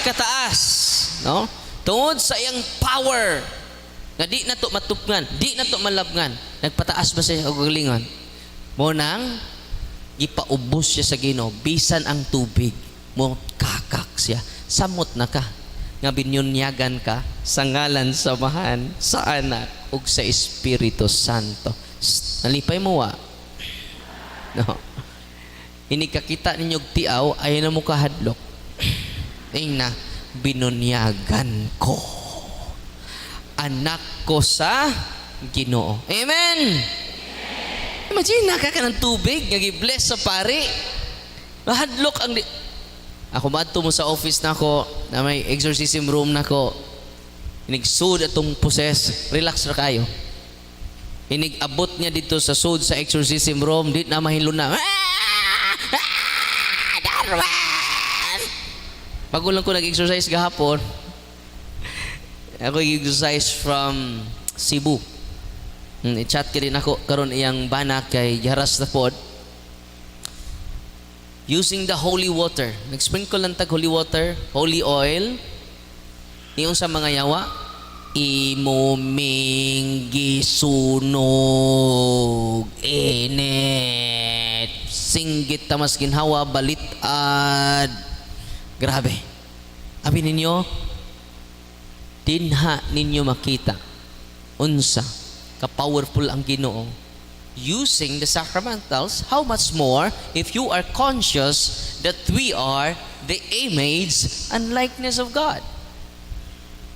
kataas, no? Tungod sa iyang power nga di na to matupngan, di na to malabngan, nagpataas ba siya og galingon? Mo nang gipaubos siya sa Ginoo bisan ang tubig mo kakak siya. Samot na ka nga binyunyagan ka sa ngalan samahan sa Anak ug sa Espiritu Santo. Nalipay mo wa? No. Ini kakita ninyo tiaw ay na mo kahadlok. Ing na binunyagan ko. Anak ko sa Ginoo. Amen. Imagine naka ka ng tubig nga gi-bless sa pari. Mahadlok ang ako madto mo sa office nako na may exorcism room nako. Inigsud atong possess, relax ra kayo. Inigabot niya dito sa sud sa exorcism room, di na mahiluna. Darwan! Bago lang ko nag-exercise gahapon. Ako nag-exercise from Cebu. I-chat ka rin ako karon iyang bana kay Jaras na pod. Using the holy water. Nag-sprinkle lang tag holy water, holy oil. Iyon sa mga yawa, imuming gisunog init singgit tamas ginhawa balitad. Grabe. Abi ninyo, dinha ninyo makita unsa ka-powerful ang Ginoo using the sacramentals. How much more if you are conscious that we are the image and likeness of God.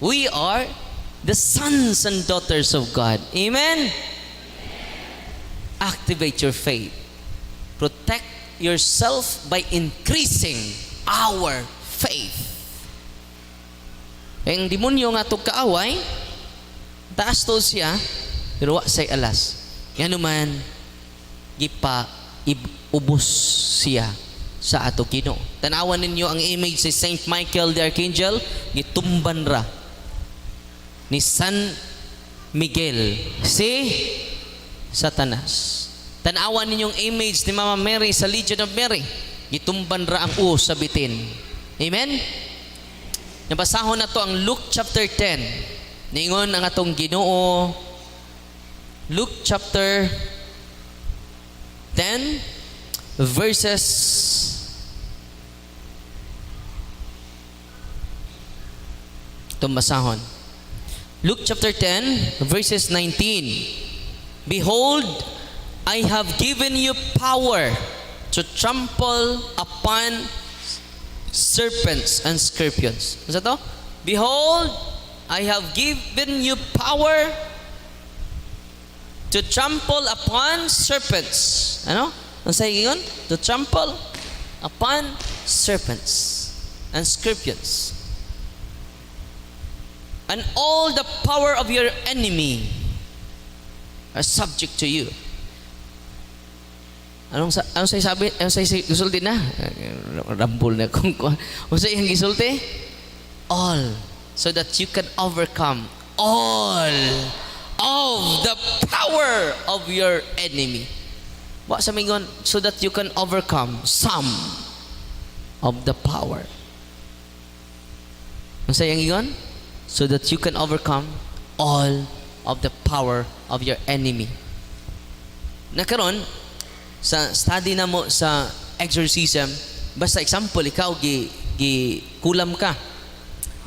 We are the sons and daughters of God. Amen? Activate your faith. Protect yourself by increasing our faith. Ang demonyo nga itong kaaway, taas to siya, pero wa say alas. Yan naman, ubos siya sa ato Ginoo. Tanawan ninyo ang image si Saint Michael the Archangel, gitumban ra ni San Miguel si Satanas. Tanawan ninyong image ni Mama Mary sa Legion of Mary, gitumban ra ang sa bitin. Amen? Nabasahon na to ang Luke chapter 10. Ningon ang atong Ginoo. Luke chapter 10 verses itong basahon. Luke chapter 10 verses 19. Behold, I have given you power to trample upon serpents and scorpions. Ano to? Behold, I have given you power to trample upon serpents. Ano? Ang sayo yun? To trample upon serpents and scorpions. And all the power of your enemy are subject to you. Anong sabi? Anong sabi? Gisulti na? Rambol na kung ano sa iyang gisulti? All. So that you can overcome all of the power of your enemy. Wa sa mingon, so that you can overcome some of the power. Ano sa iyang ingon? So that you can overcome all of the power of your enemy. Nakaron, sa study na mo sa exorcism, basta example, ikaw kulam ka,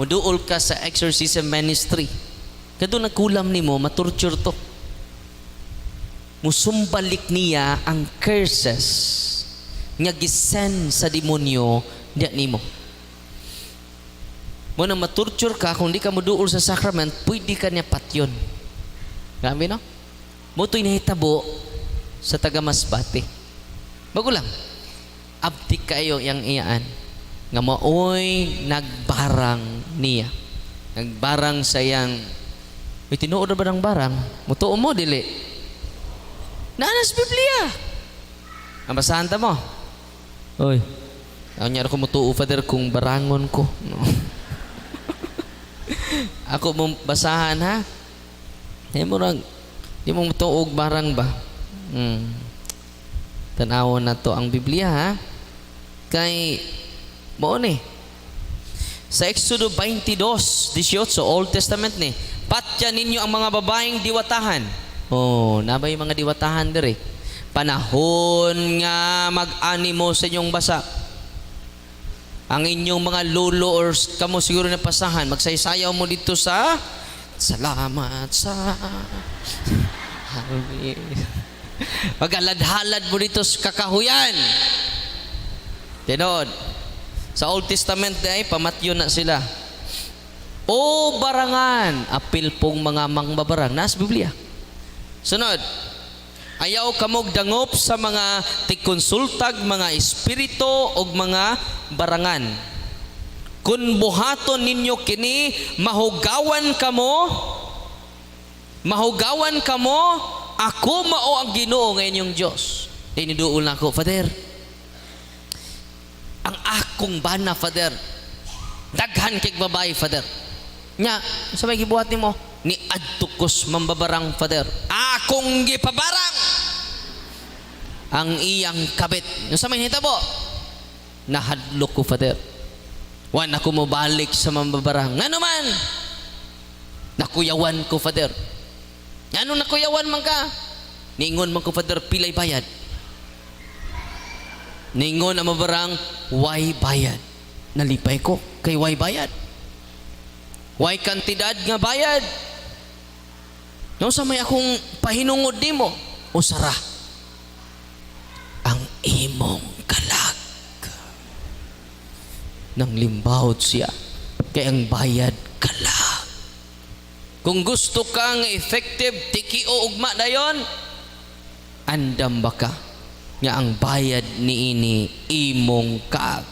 muduol ka sa exorcism ministry, kado nagkulam ni mo, matorture to, musumbalik niya ang curses nga gisend sa demonyo niya nimo. Mo na matorture ka, kung di ka muduol sa sacrament, pwede ka niya patyon. Grabe, no? Mo to'y nahitabo sa taga Masbate. Bago lang, abdik kayo yang iyaan nga maoy nagbarang niya. Nagbarang sa yang tinuod ba ng barang? Mutuo mo, dili. Naanas Biblia. Ang basahan ta mo. Oy, ako niya ako mutuo, Father, kung barangon ko. No. Ako mong basahan, ha? Di mo mutuog barang ba? Tanawon na to ang Biblia, ha? Kay mo ni Sa Exodo 22:18, Old Testament ni, patya ninyo ang mga babaeng diwatahan. Oh, nabay mga diwatahan diri. Panahon nga mag-animo sa inyong basa. Ang inyong mga lolo or kamo siguro na pasahan, magsaysayaw mo dito sa salamat sa paghalad-halad mo dito sa kakahuyan. Tinod, sa Old Testament ay pamatyo na sila. O barangan, apil pong mga mangbabarang. Nasa Biblia. Sunod, ayaw kamog dangop sa mga tikonsultag, mga espiritu o mga barangan. Kung buhaton ninyo kini, mahugawan kamo, ako mao ang Ginoo ngayon yung Diyos. Diniduol na ako, Father. Ang akong bana, Father. Daghan kay babae, Father. Nya, sa may gibuhat nimo, ni adtukos mambabarang, Father. Akong gipabarang ang iyang kabit. Sa may hitabo, nahadlok ko, Father. Wan ako mo balik sa mambabarang. Nga naman, nakuyawan ko, Father. Ano nakuyawan man ka? Ningon man ko, Father, pilay bayad. Ningon ang mabarang, why bayad? Nalipay ko, kay why bayad? Why kantidad nga bayad? Yung sa may akong pahinungod di mo, usara, ang imong kalag. Nang limbawd siya, kay ang bayad kalag. Kung gusto kang effective, tiki o ugma dayon, andam baka nga ang bayad niini imong kaag.